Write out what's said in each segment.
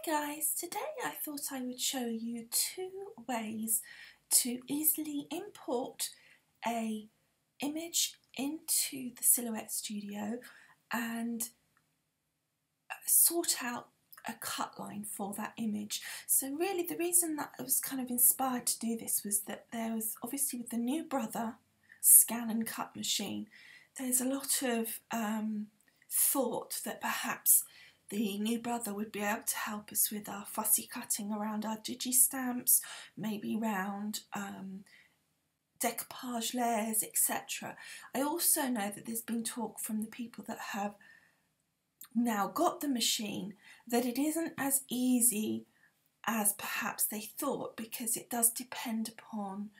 Hi guys, today I thought I would show you two ways to easily import a image into the Silhouette Studio and sort out a cut line for that image. So really the reason that I was kind of inspired to do this was that there was obviously with the new Brother scan and cut machine, there's a lot of thought that perhaps the new Brother would be able to help us with our fussy cutting around our digi stamps, maybe around decoupage layers, etc. I also know that there's been talk from the people that have now got the machine that it isn't as easy as perhaps they thought, because it does depend upon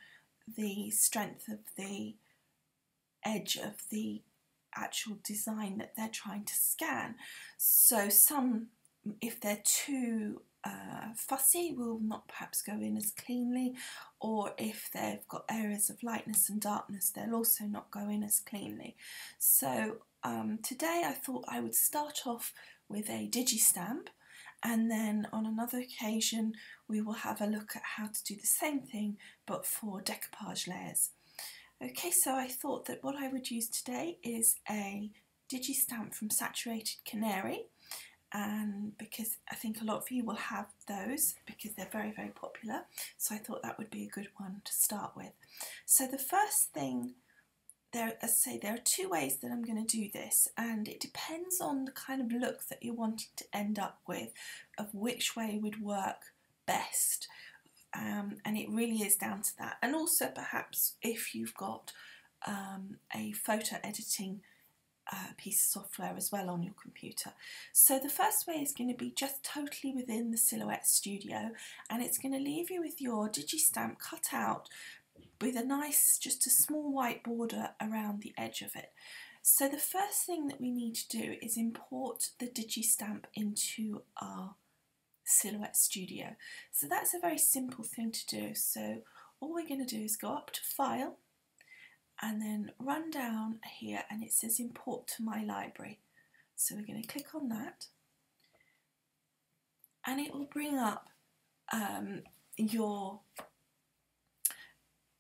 the strength of the edge of the actual design that they're trying to scan. So some, if they're too fussy, will not perhaps go in as cleanly, or if they've got areas of lightness and darkness, they'll also not go in as cleanly. So today I thought I would start off with a digi stamp, and then on another occasion we will have a look at how to do the same thing but for decoupage layers. Okay, so I thought that what I would use today is a digi stamp from Saturated Canary, and because I think a lot of you will have those because they're very, very popular, so I thought that would be a good one to start with. So the first thing, as I say, there are two ways that I'm going to do this, and it depends on the kind of look that you're wanting to end up with, of which way would work best. And it really is down to that, and also perhaps if you've got a photo editing piece of software as well on your computer. So the first way is going to be just totally within the Silhouette Studio, and it's going to leave you with your digi stamp cut out with a nice, just a small white border around the edge of it. So the first thing that we need to do is import the digi stamp into our Silhouette Studio. So that's a very simple thing to do. So all we're going to do is go up to File and then run down here, and it says Import to My Library. So we're going to click on that, and it will bring up your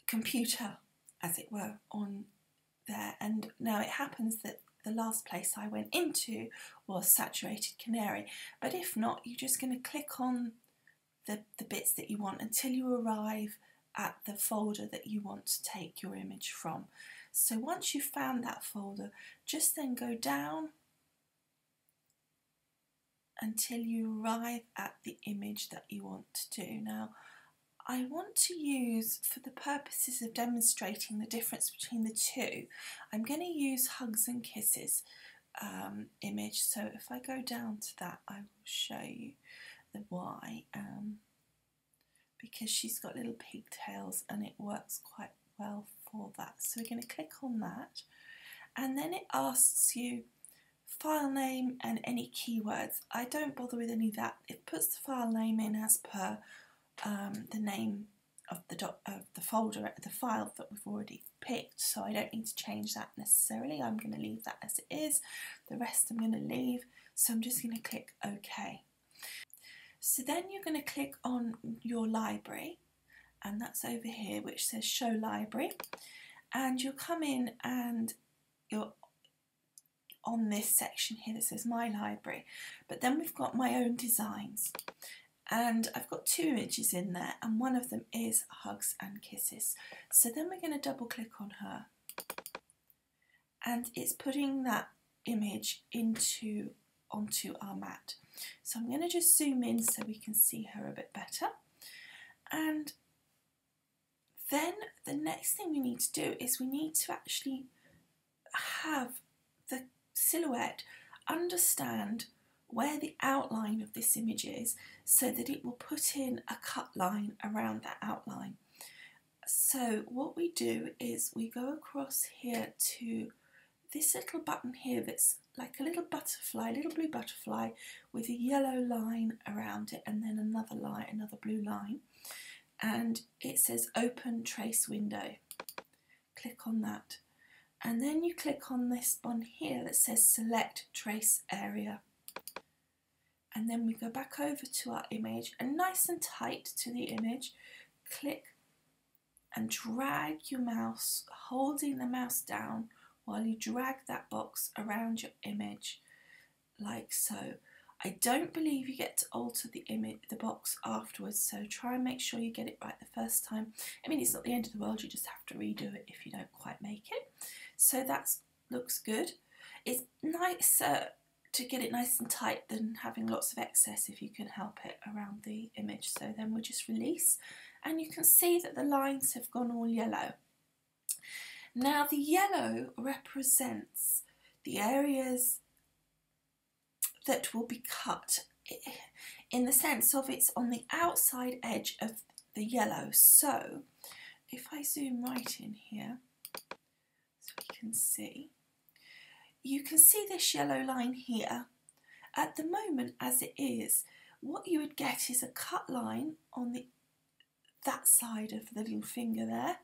computer, as it were, on there. And now it happens that the last place I went into was Saturated Canary, but if not, you're just going to click on the bits that you want until you arrive at the folder that you want to take your image from. So once you've found that folder, just then go down until you arrive at the image that you want to do. Now, I want to use, for the purposes of demonstrating the difference between the two, I'm going to use Hugs and Kisses image. So if I go down to that, I will show you the why, because she's got little pigtails and it works quite well for that. So we're going to click on that, and then it asks you file name and any keywords. I don't bother with any of that. It puts the file name in as per the name of the folder, the file that we've already picked, so I don't need to change that necessarily. I'm going to leave that as it is. The rest I'm going to leave, so I'm just going to click OK. So then you're going to click on your library, and that's over here, which says Show Library, and you'll come in and you're on this section here that says My Library, but then we've got My Own Designs. And I've got two images in there, and one of them is Hugs and Kisses. So then we're going to double click on her, and it's putting that image onto our mat. So I'm going to just zoom in so we can see her a bit better. And then the next thing we need to do is we need to actually have the Silhouette understand where the outline of this image is, so that it will put in a cut line around that outline. So what we do is we go across here to this little button here that's like a little butterfly, little blue butterfly with a yellow line around it, and then another line, another blue line, and it says Open Trace Window. Click on that, and then you click on this one here that says Select Trace Area. and then we go back over to our image and nice and tight to the image, click and drag your mouse, holding the mouse down while you drag that box around your image like so. I don't believe you get to alter the box afterwards, so try and make sure you get it right the first time. I mean, it's not the end of the world, you just have to redo it if you don't quite make it. So that looks good. It's nicer to get it nice and tight than having lots of excess if you can help it around the image. So then we'll just release, and you can see that the lines have gone all yellow. Now the yellow represents the areas that will be cut in the sense of it's on the outside edge of the yellow. So if I zoom right in here so we can see, you can see this yellow line here. At the moment as it is, what you would get is a cut line on that side of the little finger there,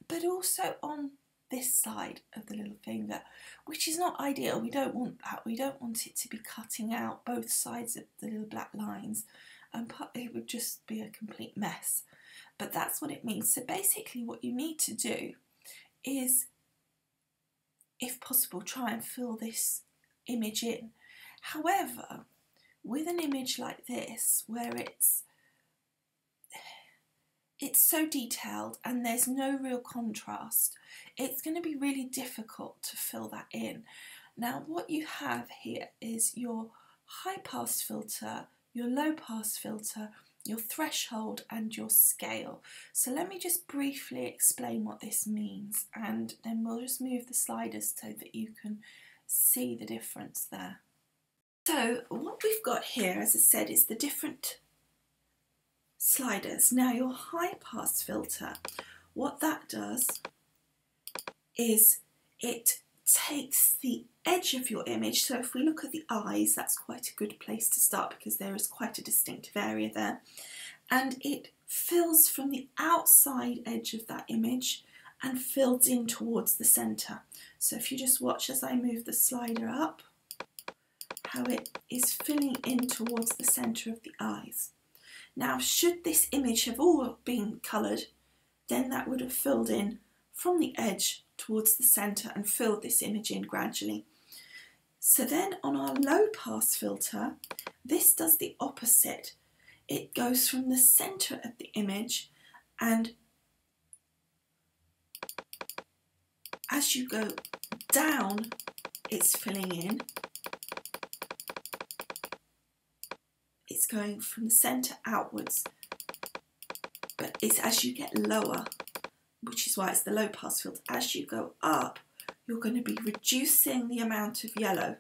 but also on this side of the little finger, which is not ideal. We don't want that. We don't want it to be cutting out both sides of the little black lines, and it would just be a complete mess. But that's what it means. So basically what you need to do is, if possible, try and fill this image in. However, with an image like this, where it's so detailed and there's no real contrast, it's going to be really difficult to fill that in. Now what you have here is your high pass filter, your low pass filter, your threshold and your scale. So let me just briefly explain what this means, and then we'll just move the sliders so that you can see the difference there. So what we've got here, as I said, is the different sliders. Now your high pass filter, what that does is it takes the edge of your image. So if we look at the eyes, that's quite a good place to start because there is quite a distinctive area there, and it fills from the outside edge of that image and fills in towards the centre. So if you just watch as I move the slider up, how it is filling in towards the centre of the eyes. Now, should this image have all been coloured, then that would have filled in from the edge towards the centre and filled this image in gradually. So then on our low pass filter, this does the opposite. It goes from the centre of the image, and as you go down, it's filling in. It's going from the centre outwards, but it's as you get lower, which is why it's the low pass filter, as you go up, you're going to be reducing the amount of yellow.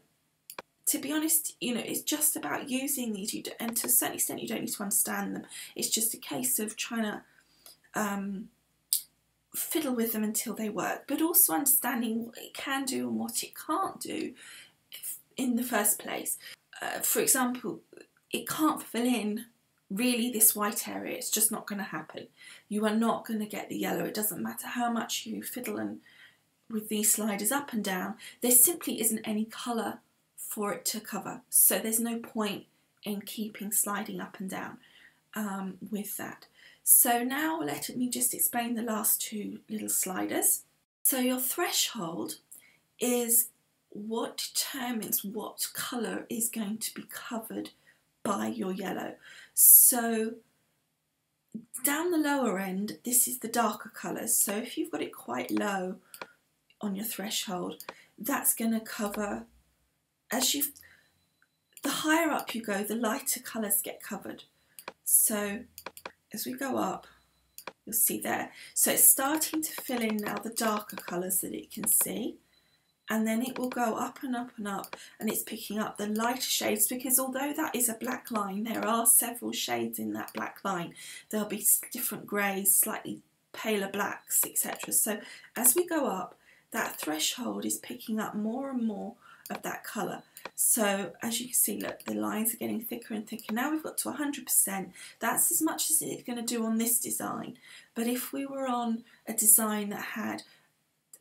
To be honest, you know, it's just about using these, and to a certain extent you don't need to understand them. It's just a case of trying to fiddle with them until they work, but also understanding what it can do and what it can't do in the first place. For example, it can't fill in really this white area. It's just not going to happen. You are not going to get the yellow. It doesn't matter how much you fiddle with these sliders up and down. There simply isn't any colour for it to cover. So there's no point in keeping sliding up and down with that. So now let me just explain the last two little sliders. So your threshold is what determines what colour is going to be covered by your yellow. So down the lower end, this is the darker colours. So if you've got it quite low on your threshold, that's going to cover, the higher up you go, the lighter colours get covered. So as we go up, you'll see there. So it's starting to fill in now the darker colours that it can see. And then it will go up and up and up, and it's picking up the lighter shades, because although that is a black line, there are several shades in that black line. There'll be different greys, slightly paler blacks, etc. So as we go up, that threshold is picking up more and more of that colour. So as you can see, look, the lines are getting thicker and thicker. Now we've got to 100%. That's as much as it's going to do on this design. But if we were on a design that had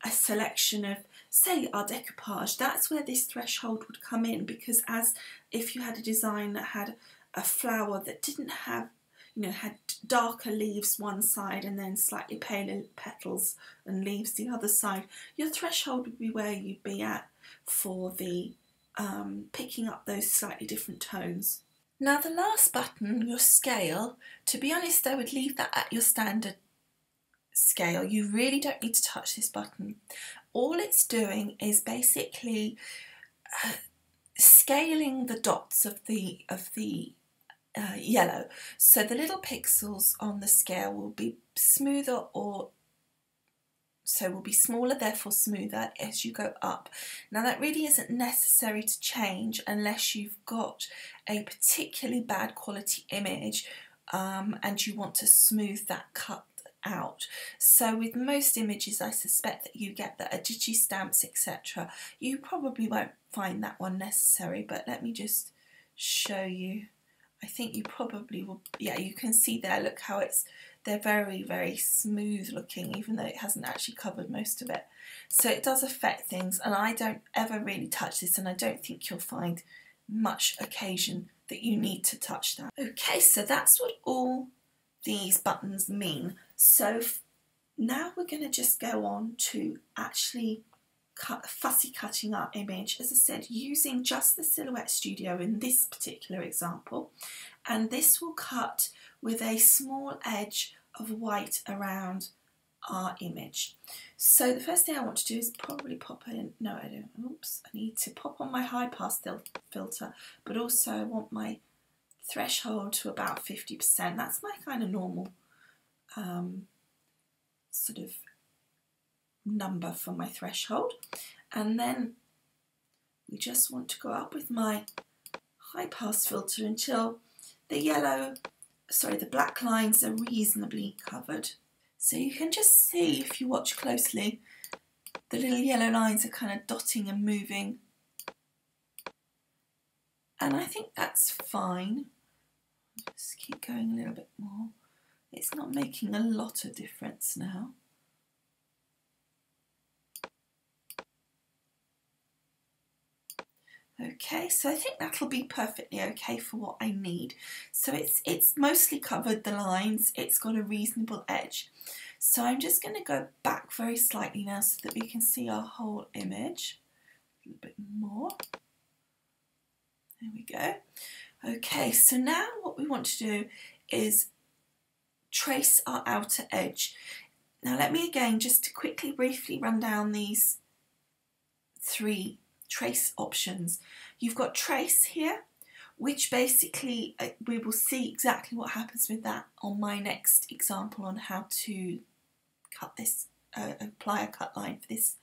a selection of say our decoupage, that's where this threshold would come in, because as if you had a design that had a flower that didn't have, you know, had darker leaves one side and then slightly paler petals and leaves the other side, your threshold would be where you'd be at for the picking up those slightly different tones. Now the last button, your scale, to be honest I would leave that at your standard scale. You really don't need to touch this button. All it's doing is basically scaling the dots of the yellow. So the little pixels on the scale will be smoother, or so will be smaller, therefore smoother as you go up. Now that really isn't necessary to change unless you've got a particularly bad quality image and you want to smooth that cut out. So with most images I suspect that you get that are digi stamps, etc. You probably won't find that one necessary, but let me just show you. I think you probably will. Yeah, you can see there, look how they're very, very smooth looking, even though it hasn't actually covered most of it. So it does affect things, and I don't ever really touch this, and I don't think you'll find much occasion that you need to touch that. Okay, so that's what all these buttons mean. So now we're going to just go on to actually fussy cutting our image, as I said, using just the Silhouette Studio in this particular example, and this will cut with a small edge of white around our image. So the first thing I want to do is probably pop in, no I don't, oops, I need to pop on my high pass filter, but also I want my threshold to about 50%. That's my kind of normal sort of number for my threshold. And then we just want to go up with my high pass filter until the black lines are reasonably covered. So you can just see, if you watch closely, the little yellow lines are kind of dotting and moving, and I think that's fine. Just keep going a little bit more. It's not making a lot of difference now. Okay, so I think that'll be perfectly okay for what I need. So it's mostly covered the lines, it's got a reasonable edge. So I'm just going to go back very slightly now so that we can see our whole image a little bit more. There we go. Okay, so now what we want to do is trace our outer edge. Now let me again just to quickly briefly run down these three trace options. You've got trace here, which basically we will see exactly what happens with that on my next example on how to cut this, apply a cut line for this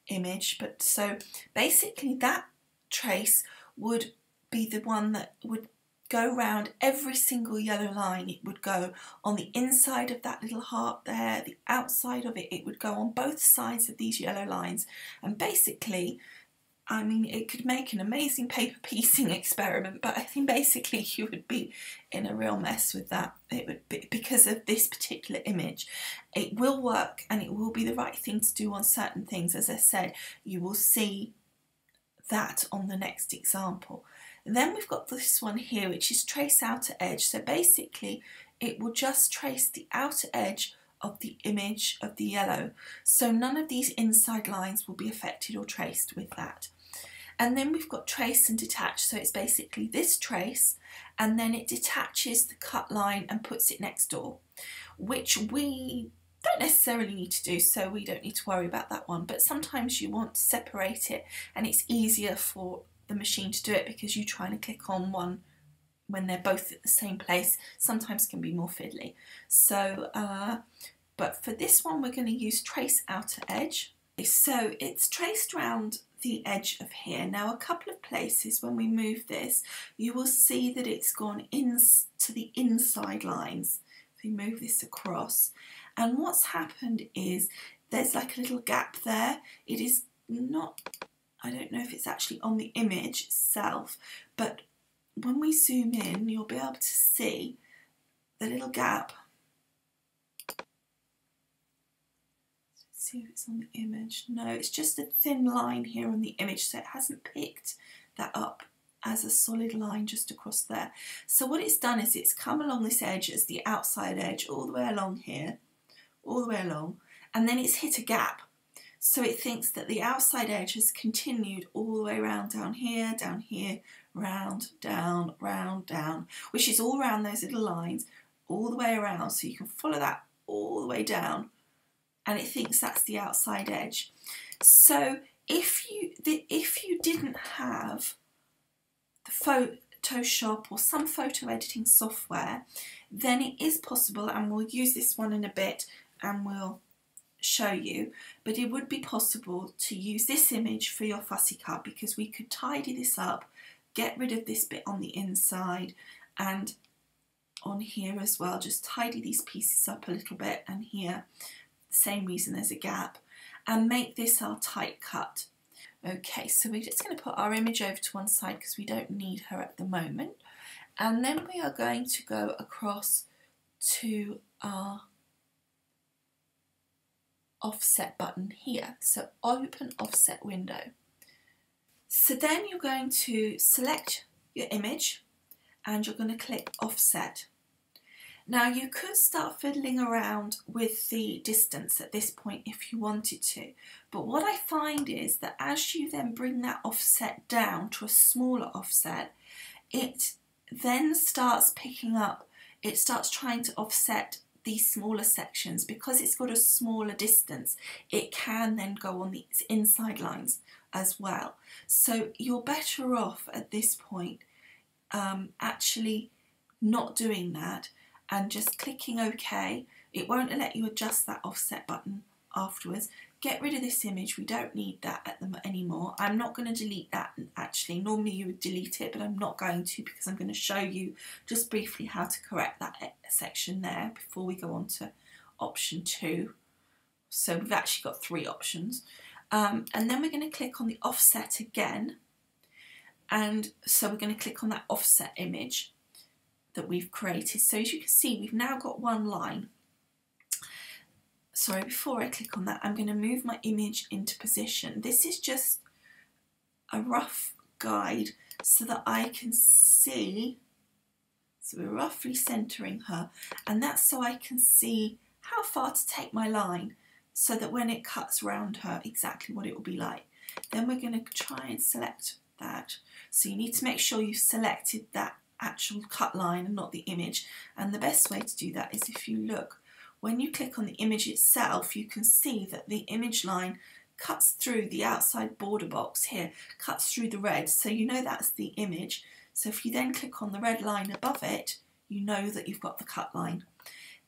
image. But so basically that trace would be the one that would go round every single yellow line. It would go on the inside of that little heart there, the outside of it, it would go on both sides of these yellow lines, and basically, I mean, it could make an amazing paper piecing experiment, but I think basically you would be in a real mess with that. It would be, because of this particular image. It will work and it will be the right thing to do on certain things. As I said, you will see that on the next example. And then we've got this one here, which is trace outer edge. So basically it will just trace the outer edge of the image of the yellow. So none of these inside lines will be affected or traced with that. And then we've got trace and detach. So it's basically this trace, and then it detaches the cut line and puts it next door, which we don't necessarily need to do, so we don't need to worry about that one. But sometimes you want to separate it, and it's easier for the machine to do it because you trying to click on one when they're both at the same place sometimes can be more fiddly. So but for this one we're going to use trace outer edge. So it's traced around the edge of here. Now a couple of places when we move this you will see that it's gone in to the inside lines. If we move this across, and what's happened is there's like a little gap there. It is not, I don't know if it's actually on the image itself, but when we zoom in you'll be able to see the little gap. see if it's on the image. No, it's just a thin line here on the image, so it hasn't picked that up as a solid line just across there. So what it's done is it's come along this edge as the outside edge all the way along here, all the way along, and then it's hit a gap. So it thinks that the outside edge has continued all the way around down here, round, down, which is all around those little lines, all the way around, so you can follow that all the way down, and it thinks that's the outside edge. So if you didn't have the Photoshop or some photo editing software, then it is possible, and we'll use this one in a bit and we'll show you, but it would be possible to use this image for your fussy cut, because we could tidy this up, get rid of this bit on the inside and on here as well, just tidy these pieces up a little bit, and here, same reason there's a gap, and make this our tight cut. Okay, so we're just going to put our image over to one side because we don't need her at the moment, and then we are going to go across to our offset button here. So open offset window. So then you're going to select your image and you're going to click offset. Now you could start fiddling around with the distance at this point if you wanted to, but what I find is that as you then bring that offset down to a smaller offset, it then starts picking up, it starts trying to offset these smaller sections. Because it's got a smaller distance, it can then go on these inside lines as well. So you're better off at this point actually not doing that and just clicking OK. It won't let you adjust that offset button afterwards. Get rid of this image, we don't need that anymore. I'm not going to delete that actually. Normally you would delete it, but I'm not going to, because I'm going to show you just briefly how to correct that section there before we go on to option 2. So we've actually got 3 options. And then we're going to click on the offset again. And so we're going to click on that offset image that we've created. So as you can see, we've now got one line. Sorry, before I click on that, I'm going to move my image into position. This is just a rough guide so that I can see, so we're roughly centering her, and that's so I can see how far to take my line so that when it cuts around her, exactly what it will be like. Then we're going to try and select that. So you need to make sure you've selected that actual cut line and not the image, and the best way to do that is if you look. When you click on the image itself, you can see that the image line cuts through the outside border box here, cuts through the red, so you know that's the image. So if you then click on the red line above it, you know that you've got the cut line.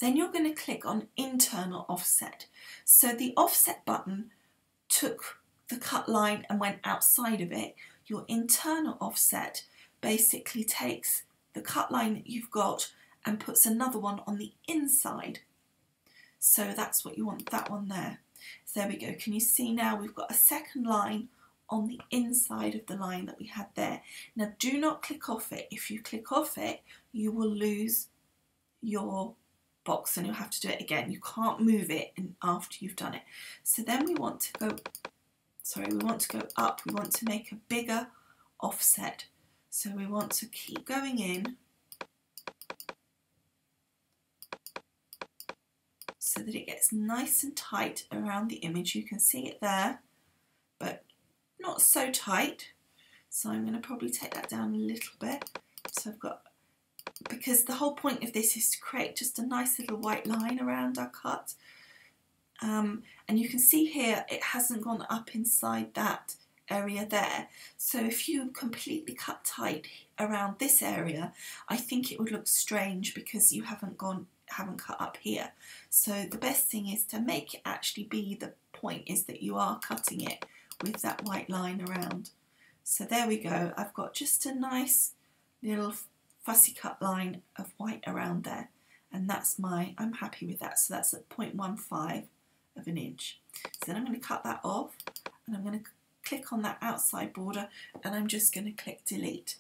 Then you're going to click on internal offset. So the offset button took the cut line and went outside of it. Your internal offset basically takes the cut line that you've got and puts another one on the inside. So that's what you want, that one there. So there we go. Can you see now we've got a second line on the inside of the line that we had there. Now do not click off it. If you click off it, you will lose your box and you'll have to do it again. You can't move it after you've done it. So then we want to go, we want to go up. We want to make a bigger offset. So we want to keep going in so that it gets nice and tight around the image. You can see it there, but not so tight. So I'm going to probably take that down a little bit. So I've got, because the whole point of this is to create just a nice little white line around our cut. And you can see here it hasn't gone up inside that area there. So if you completely cut tight around this area, I think it would look strange because you haven't cut up here. So the best thing is to make it actually be, the point is that you are cutting it with that white line around. So there we go. I've got just a nice little fussy cut line of white around there, and that's I'm happy with that. So that's at 0.15 of an inch. So then I'm going to cut that off, and I'm going to click on that outside border, and I'm just going to click delete.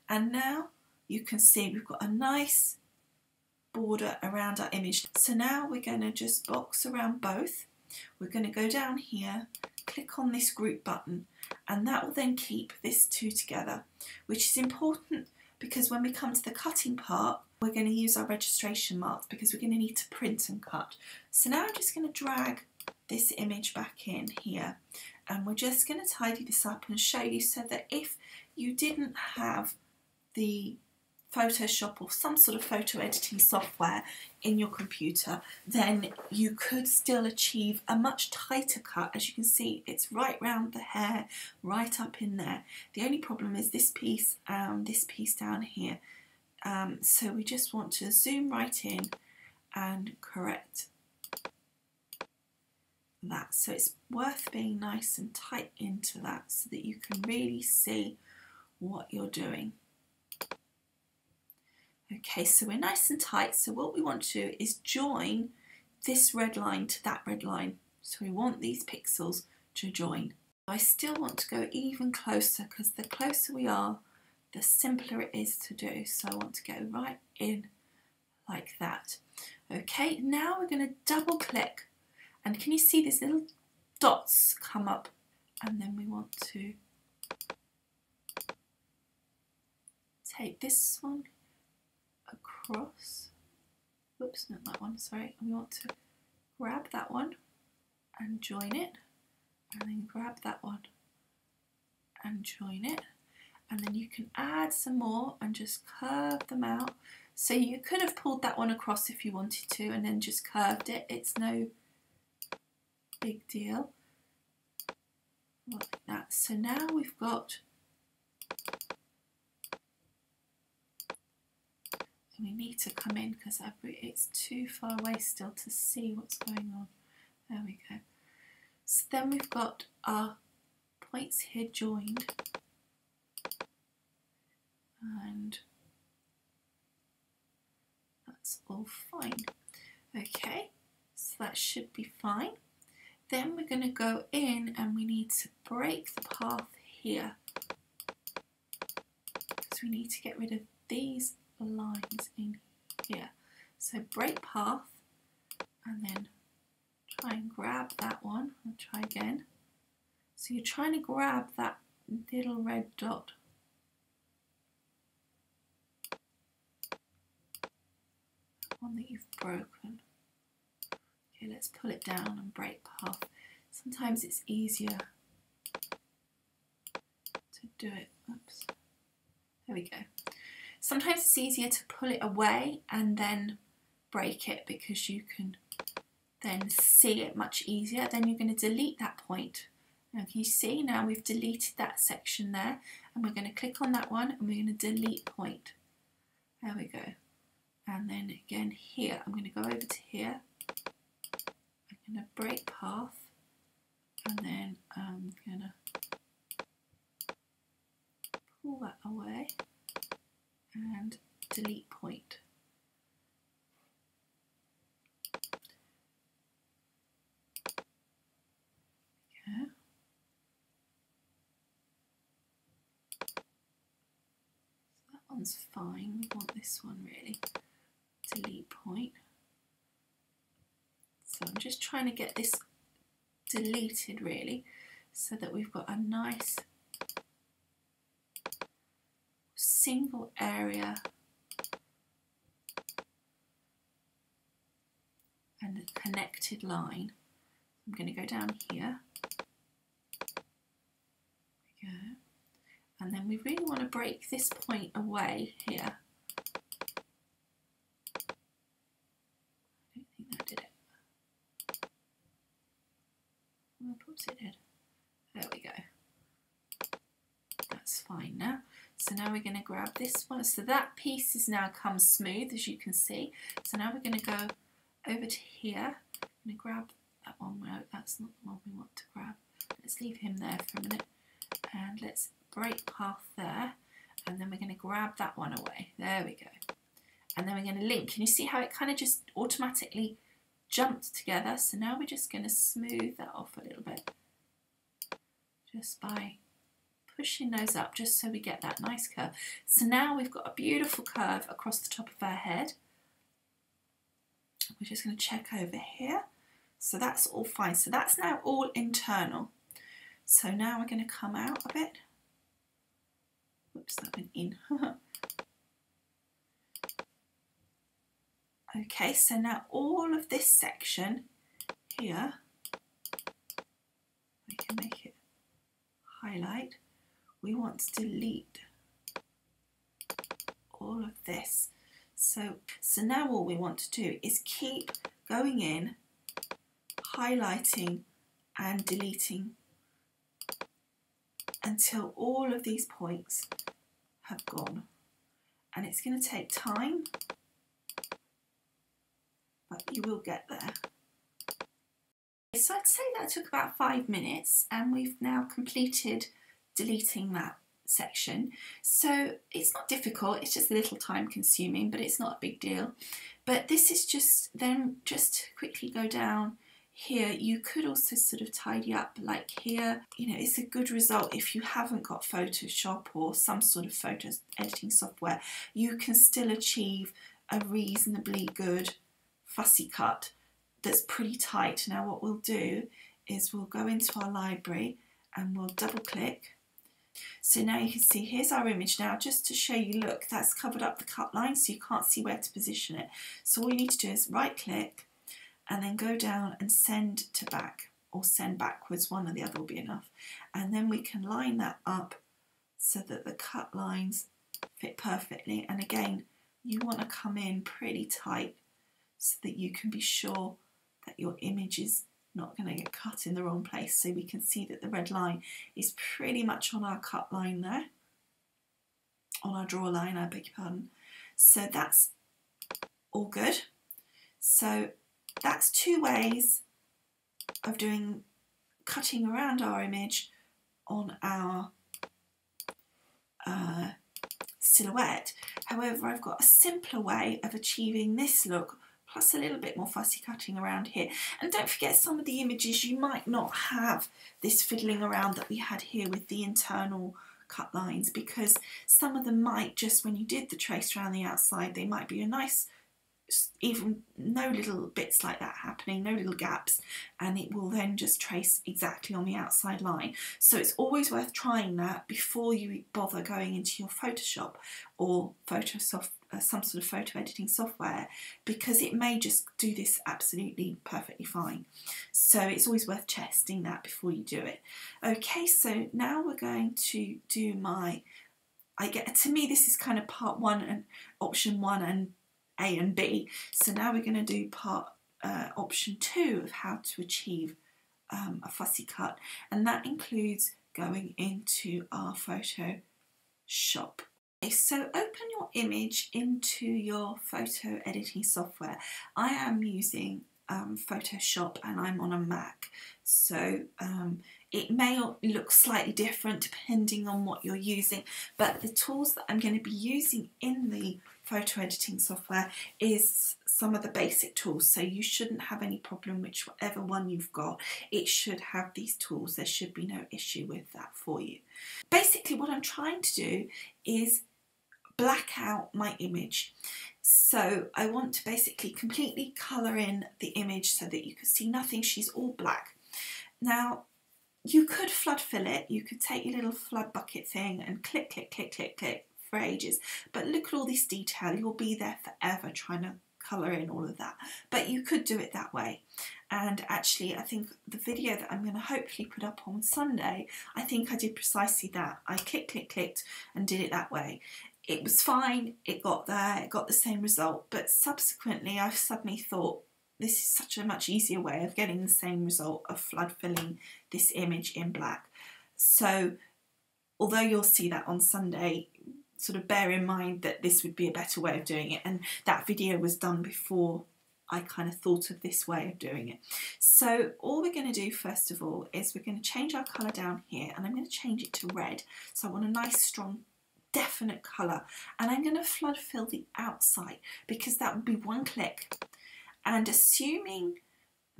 And now you can see we've got a nice border around our image. So now we're going to just box around both, we're going to go down here, click on this group button, and that will then keep this two together, which is important because when we come to the cutting part, we're going to use our registration marks because we're going to need to print and cut. So now I'm just going to drag this image back in here, and we're just going to tidy this up and show you so that if you didn't have the Photoshop or some sort of photo editing software in your computer, then you could still achieve a much tighter cut. As you can see, it's right round the hair, right up in there. The only problem is this piece and this piece down here. So we just want to zoom right in and correct that. So it's worth being nice and tight into that so that you can really see what you're doing. Okay, so we're nice and tight. So what we want to do is join this red line to that red line. So we want these pixels to join. I still want to go even closer because the closer we are, the simpler it is to do. So I want to go right in like that. Okay, now we're going to double click, and can you see these little dots come up? And then we want to take this one across, whoops, not that one, sorry, and we want to grab that one and join it, and then grab that one and join it, and then you can add some more and just curve them out. So you could have pulled that one across if you wanted to and then just curved it, it's no big deal, like that. So now we've got, we need to come in because it's too far away still to see what's going on. There we go. So then we've got our points here joined, and that's all fine. Okay, so that should be fine. Then we're going to go in and we need to break the path here because we need to get rid of these lines in here. So break path and then try and grab that one and try again. So you're trying to grab that little red dot. One that you've broken. Okay, let's pull it down and break path. Sometimes it's easier to do it. Oops. There we go. Sometimes it's easier to pull it away and then break it because you can then see it much easier. Then you're going to delete that point. Now can you see, now we've deleted that section there, and we're going to click on that one and we're going to delete point. There we go. And then again here, I'm going to go over to here. I'm going to break path, and then I'm going to pull that away and delete point. Okay. So that one's fine. We want this one really. Delete point. So I'm just trying to get this deleted really, so that we've got a nice single area and a connected line. I'm going to go down here. There we go. And then we really want to break this point away here. I don't think that did it. Oh, perhaps it did. There we go. That's fine now. So now we're going to grab this one. So that piece is now come smooth, as you can see. So now we're going to go over to here. I'm going to grab that one. Well, that's not the one we want to grab. Let's leave him there for a minute. And let's break path there. And then we're going to grab that one away. There we go. And then we're going to link. Can you see how it kind of just automatically jumped together? So now we're just going to smooth that off a little bit. Just by pushing those up, just so we get that nice curve. So now we've got a beautiful curve across the top of our head. We're just going to check over here. So that's all fine. So that's now all internal. So now we're going to come out a bit. Whoops, that went in. Okay, so now all of this section here, we can make it highlight. We want to delete all of this. So now all we want to do is keep going in, highlighting and deleting until all of these points have gone. And it's going to take time, but you will get there. So I'd say that took about 5 minutes, and we've now completed deleting that section. So it's not difficult, it's just a little time consuming, but it's not a big deal. But this is just quickly go down here. You could also sort of tidy up like here. You know, it's a good result if you haven't got Photoshop or some sort of photo editing software. You can still achieve a reasonably good fussy cut that's pretty tight. Now what we'll do is we'll go into our library and we'll double click. So now you can see here's our image. Now just to show you, look, that's covered up the cut line so you can't see where to position it. So all you need to do is right click and then go down and send to back, or send backwards, one or the other will be enough. And then we can line that up so that the cut lines fit perfectly. And again, you want to come in pretty tight so that you can be sure that your image is not going to get cut in the wrong place. So we can see that the red line is pretty much on our cut line there, on our draw line, I beg your pardon. So that's all good. So that's 2 ways of cutting around our image on our silhouette. However, I've got a simpler way of achieving this look, plus a little bit more fussy cutting around here. And don't forget, some of the images you might not have this fiddling around that we had here with the internal cut lines, because some of them might just, when you did the trace around the outside, they might be a nice, even no little bits like that happening, no little gaps, and it will then just trace exactly on the outside line. So it's always worth trying that before you bother going into your Photoshop or some sort of photo editing software, because it may just do this absolutely perfectly fine. So it's always worth testing that before you do it. Okay, so now we're going to do to me this is kind of part 1 and option 1 and A and B. So now we're going to do option 2 of how to achieve a fussy cut, and that includes going into our Photoshop. So open your image into your photo editing software. I am using Photoshop and I'm on a Mac, so it may look slightly different depending on what you're using, but the tools that I'm going to be using in the photo editing software is some of the basic tools, so you shouldn't have any problem whichever one you've got. It should have these tools. There should be no issue with that for you. Basically what I'm trying to do is black out my image. So I want to basically completely colour in the image so that you can see nothing. She's all black. Now you could flood fill it. You could take your little flood bucket thing and click, click, click, click, click for ages. But look at all this detail. You'll be there forever trying to colour in all of that. But you could do it that way. And actually, I think the video that I'm going to hopefully put up on Sunday, I think I did precisely that. I clicked and did it that way. It was fine, it got there, it got the same result, but subsequently I've suddenly thought this is such a much easier way of getting the same result of flood filling this image in black. So although you'll see that on Sunday, sort of bear in mind that this would be a better way of doing it, and that video was done before I kind of thought of this way of doing it. So all we're going to do first of all is we're going to change our colour down here, and I'm going to change it to red. So I want a nice strong definite colour, and I'm going to flood fill the outside because that would be 1 click, and assuming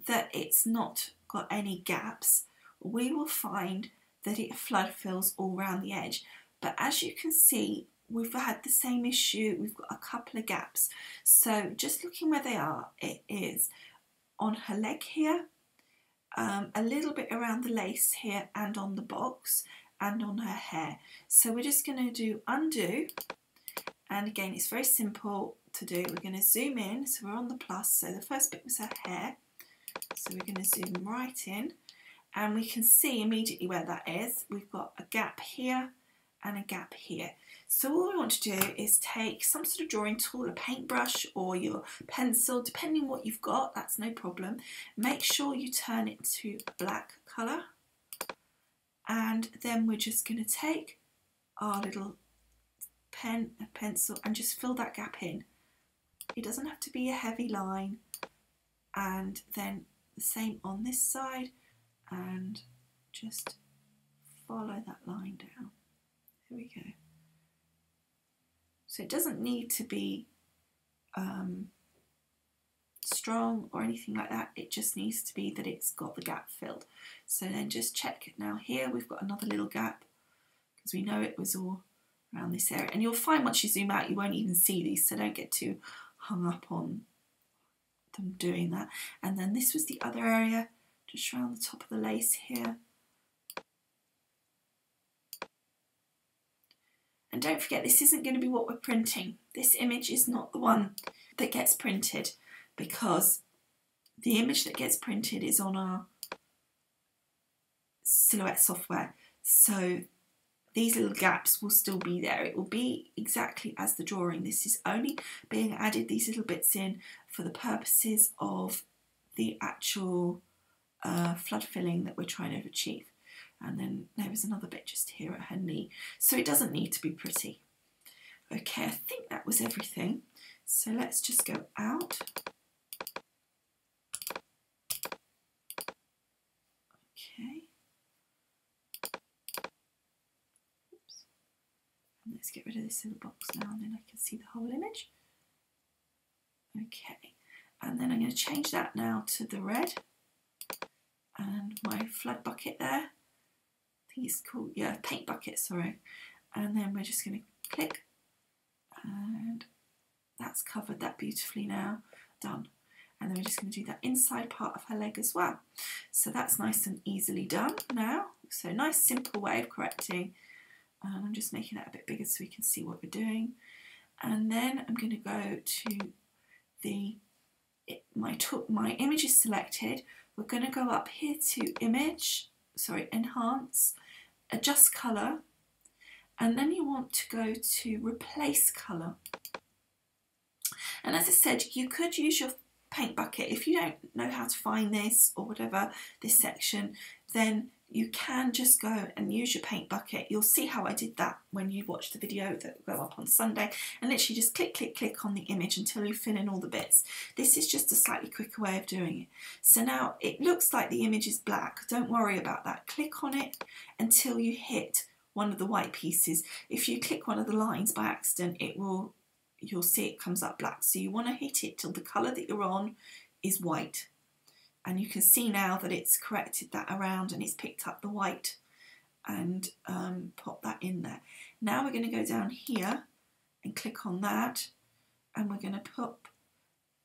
that it's not got any gaps, we will find that it flood fills all around the edge. But as you can see, we've had the same issue. We've got a couple of gaps. So just looking where they are, it is on her leg here a little bit around the lace here and on the box and on her hair. So we're just going to do undo, and again it's very simple to do. We're going to zoom in, so we're on the plus, so the first bit was her hair, so we're going to zoom right in and we can see immediately where that is. We've got a gap here and a gap here. So all we want to do is take some sort of drawing tool, a paintbrush or your pencil, depending what you've got, that's no problem. Make sure you turn it to a black colour, and then we're just going to take our little pen and pencil and just fill that gap in. It doesn't have to be a heavy line, and then the same on this side, and just follow that line down. There we go. So it doesn't need to be strong or anything like that, it just needs to be that it's got the gap filled. So then just check it now. Here we've got another little gap because we know it was all around this area, and you'll find once you zoom out you won't even see these, so don't get too hung up on them doing that. And then this was the other area, just around the top of the lace here. And don't forget, this isn't going to be what we're printing. This image is not the one that gets printed, because the image that gets printed is on our Silhouette software. So these little gaps will still be there. It will be exactly as the drawing. This is only being added, these little bits in, for the purposes of the actual flood filling that we're trying to achieve. And then there was another bit just here at her knee. So it doesn't need to be pretty. Okay, I think that was everything. So let's just go out. Okay. Oops. And let's get rid of this little box now, and then I can see the whole image. Okay. And then I'm going to change that now to the red. And my flood bucket there. I think it's called, yeah, paint bucket, sorry. And then we're just going to click, and that's covered that beautifully now. Done. And then we're just going to do that inside part of her leg as well. So that's nice and easily done now. So nice simple way of correcting. And I'm just making that a bit bigger so we can see what we're doing. And then I'm going to go to the, my image is selected. We're going to go up here to image, sorry, enhance, adjust colour, and then you want to go to replace colour. And as I said, you could use your paint bucket. If you don't know how to find this or whatever, this section, then you can just go and use your paint bucket. You'll see how I did that when you watch the video that will go up on Sunday, and literally just click, click, click on the image until you fill in all the bits. This is just a slightly quicker way of doing it. So now it looks like the image is black. Don't worry about that. Click on it until you hit one of the white pieces. If you click one of the lines by accident, you'll see it comes up black. So you want to hit it till the colour that you're on is white. And you can see now that it's corrected that around and it's picked up the white and pop that in there. Now we're going to go down here and click on that, and we're going to pop,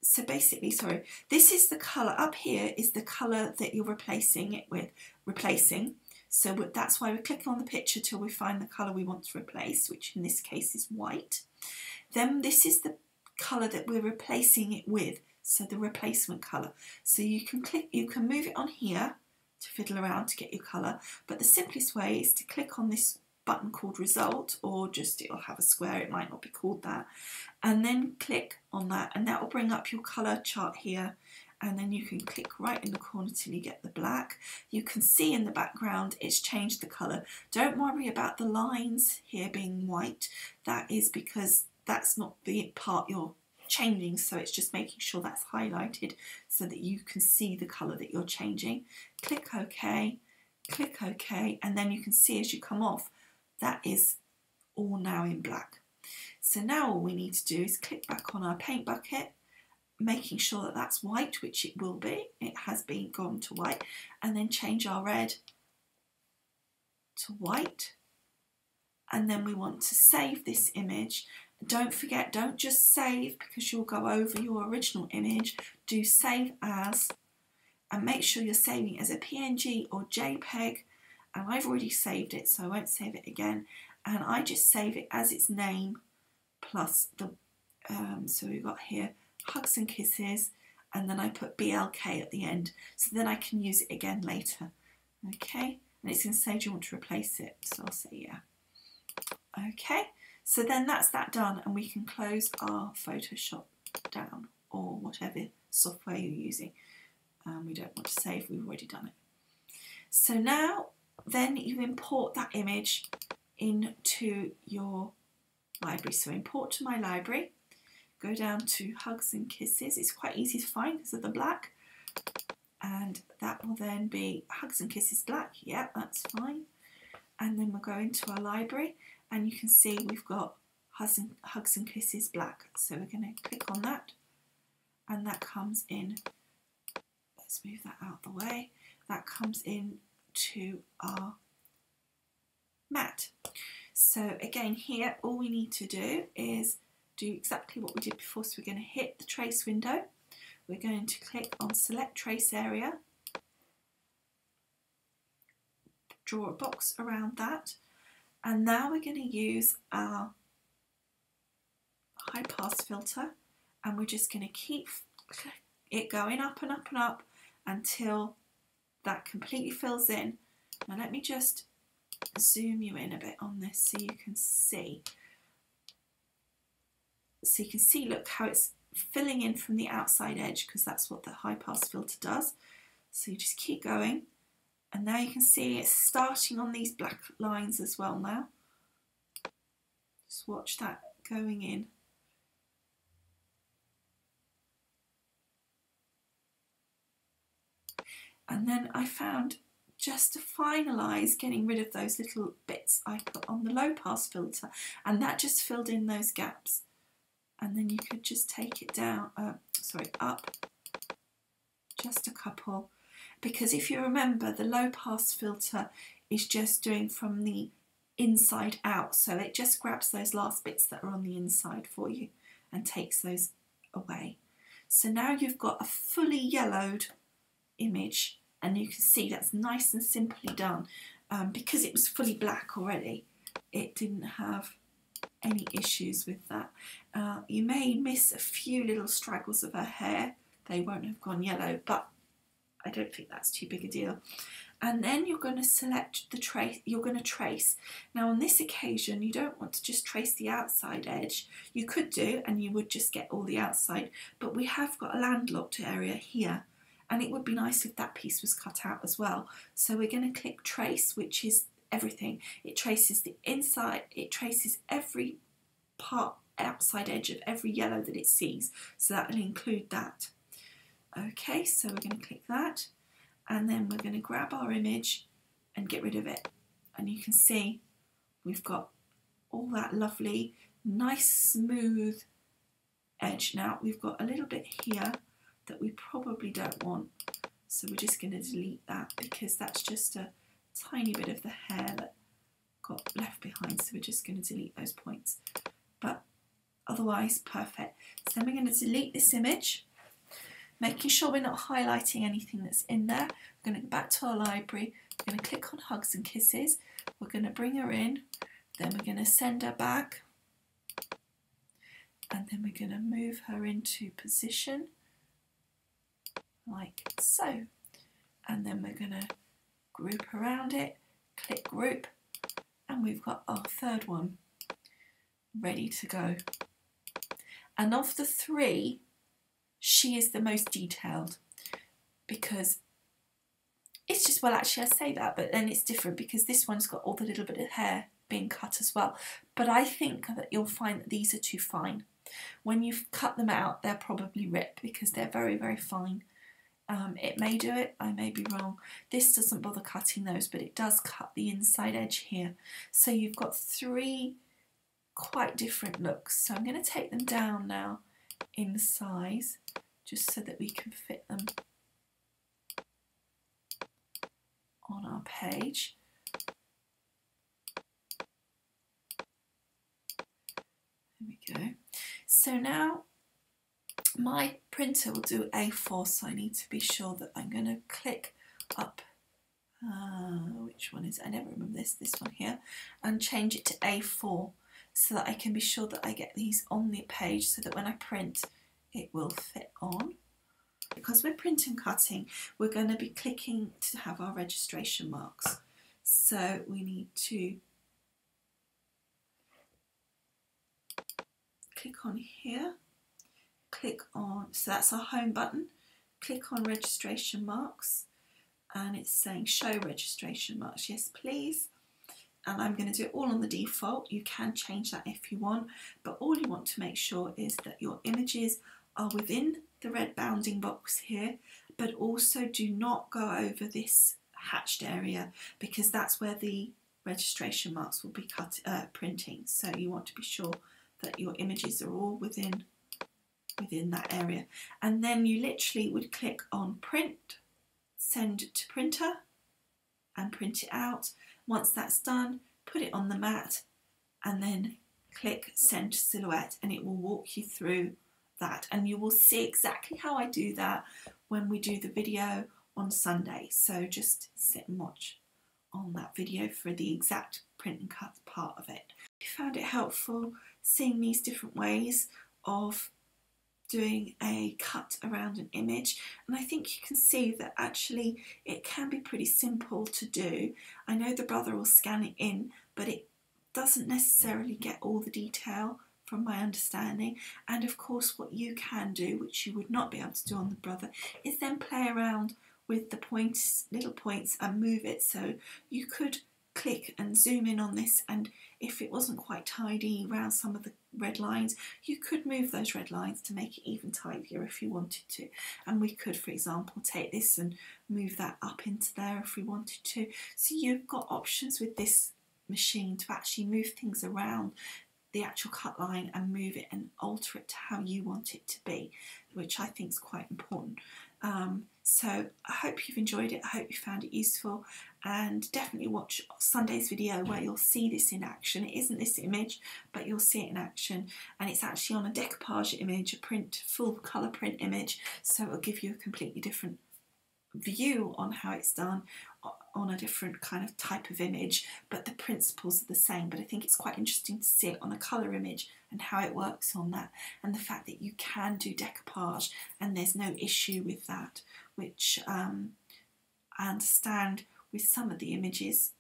so basically, sorry, this is the colour, up here is the colour that you're replacing it with, so that's why we're clicking on the picture till we find the colour we want to replace, which in this case is white. Then this is the colour that we're replacing it with, so the replacement colour. So you can click, you can move it on here to fiddle around to get your colour, but the simplest way is to click on this button called result, or just it'll have a square, it might not be called that, and then click on that, and that will bring up your colour chart here, and then you can click right in the corner till you get the black. You can see in the background it's changed the colour. Don't worry about the lines here being white, that is because that's not the part you're changing, so it's just making sure that's highlighted so that you can see the colour that you're changing. Click OK, and then you can see as you come off that is all now in black. So now all we need to do is click back on our paint bucket, making sure that that's white, which it will be, it has been gone to white, and then change our red to white, and then we want to save this image. Don't forget, don't just save because you'll go over your original image. Do save as, and make sure you're saving it as a PNG or JPEG, and I've already saved it so I won't save it again, and I just save it as its name plus the so we've got here Hugs and Kisses, and then I put BLK at the end so then I can use it again later. Okay, and it's going to say do you want to replace it, so I'll say yeah. Okay, so then that's that done, and we can close our Photoshop down or whatever software you're using. We don't want to save, we've already done it. So now then you import that image into your library. So import to my library, go down to Hugs and Kisses. It's quite easy to find because of the black, and that will then be Hugs and Kisses black. Yeah, that's fine. And then we'll go into our library, and you can see we've got Hugs and Kisses black. So we're going to click on that, and that comes in. Let's move that out of the way. That comes in to our mat. So again here, all we need to do is do exactly what we did before. So we're going to hit the trace window. We're going to click on select trace area, draw a box around that, and now we're going to use our high pass filter, and we're just going to keep it going up and up and up until that completely fills in. Now let me just zoom you in a bit on this so you can see. So you can see, look how it's filling in from the outside edge, because that's what the high pass filter does. So you just keep going, and now you can see it's starting on these black lines as well now. Just watch that going in. And then I found, just to finalise getting rid of those little bits, I put on the low pass filter, and that just filled in those gaps. And then you could just take it down, up just a couple, because if you remember, the low pass filter is just doing from the inside out, so it just grabs those last bits that are on the inside for you and takes those away. So now you've got a fully yellowed image, and you can see that's nice and simply done. Because it was fully black already, it didn't have any issues with that. You may miss a few little straggles of her hair, they won't have gone yellow, but I don't think that's too big a deal. And then you're going to select the trace, you're going to trace. Now on this occasion you don't want to just trace the outside edge. You could do, and you would just get all the outside, but we have got a landlocked area here, and it would be nice if that piece was cut out as well. So we're going to click trace, which is everything. It traces the inside, it traces every part, outside edge of every yellow that it sees, so that will include that. Okay, so we're going to click that, and then we're going to grab our image and get rid of it, and you can see we've got all that lovely nice smooth edge. Now we've got a little bit here that we probably don't want, so we're just going to delete that, because that's just a tiny bit of the hair that got left behind, so we're just going to delete those points, but otherwise perfect. So then we're going to delete this image, making sure we're not highlighting anything that's in there. We're going to go back to our library, we're going to click on Hugs and Kisses, we're going to bring her in, then we're going to send her back, and then we're going to move her into position like so, and then we're going to group around it, click group, and we've got our third one ready to go. And of the three, she is the most detailed, because it's just, well actually I say that, but then it's different because this one's got all the little bit of hair being cut as well. But I think that you'll find that these are too fine. When you've cut them out, they'll probably rip because they're very, very fine. It may do it, I may be wrong. This doesn't bother cutting those, but it does cut the inside edge here. So you've got three quite different looks. So I'm going to take them down now in size, just so that we can fit them on our page. There we go. So now My printer will do A4, so I need to be sure that I'm going to click up, which one is it? I never remember this one here, and change it to A4 so that I can be sure that I get these on the page so that when I print it will fit on. Because we're print and cutting, we're going to be clicking to have our registration marks. So we need to click on here, click on, so that's our home button, click on registration marks, and it's saying show registration marks, yes please. And I'm going to do it all on the default. You can change that if you want, but all you want to make sure is that your images are within the red bounding box here, but also do not go over this hatched area, because that's where the registration marks will be printing. So you want to be sure that your images are all within that area. And then you literally would click on print, send to printer, and print it out. Once that's done, put it on the mat and then click send to silhouette, and it will walk you through that, and you will see exactly how I do that when we do the video on Sunday. So just sit and watch on that video for the exact print and cut part of it. If you found it helpful seeing these different ways of doing a cut around an image, and I think you can see that actually it can be pretty simple to do. I know the brother will scan it in, but it doesn't necessarily get all the detail from my understanding. And of course what you can do, which you would not be able to do on the brother, is then play around with the points, little points, and move it. So you could click and zoom in on this, and if it wasn't quite tidy around some of the red lines, you could move those red lines to make it even tidier if you wanted to. And we could, for example, take this and move that up into there if we wanted to. So you've got options with this machine to actually move things around the actual cut line and move it and alter it to how you want it to be, which I think is quite important. So I hope you've enjoyed it, I hope you found it useful, and definitely watch Sunday's video where you'll see this in action. It isn't this image, but you'll see it in action, and it's actually on a decoupage image, a print, full colour print image, so it'll give you a completely different view on how it's done on a different kind of type of image, but the principles are the same. But I think it's quite interesting to see it on a colour image and how it works on that, and the fact that you can do decoupage and there's no issue with that, which I understand with some of the images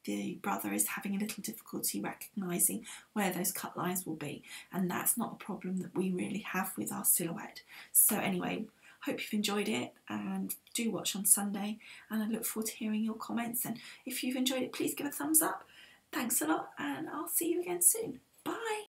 the brother is having a little difficulty recognising where those cut lines will be, and that's not a problem that we really have with our silhouette. So anyway, hope you've enjoyed it, and do watch on Sunday, and I look forward to hearing your comments, and if you've enjoyed it please give a thumbs up. Thanks a lot, and I'll see you again soon. Bye!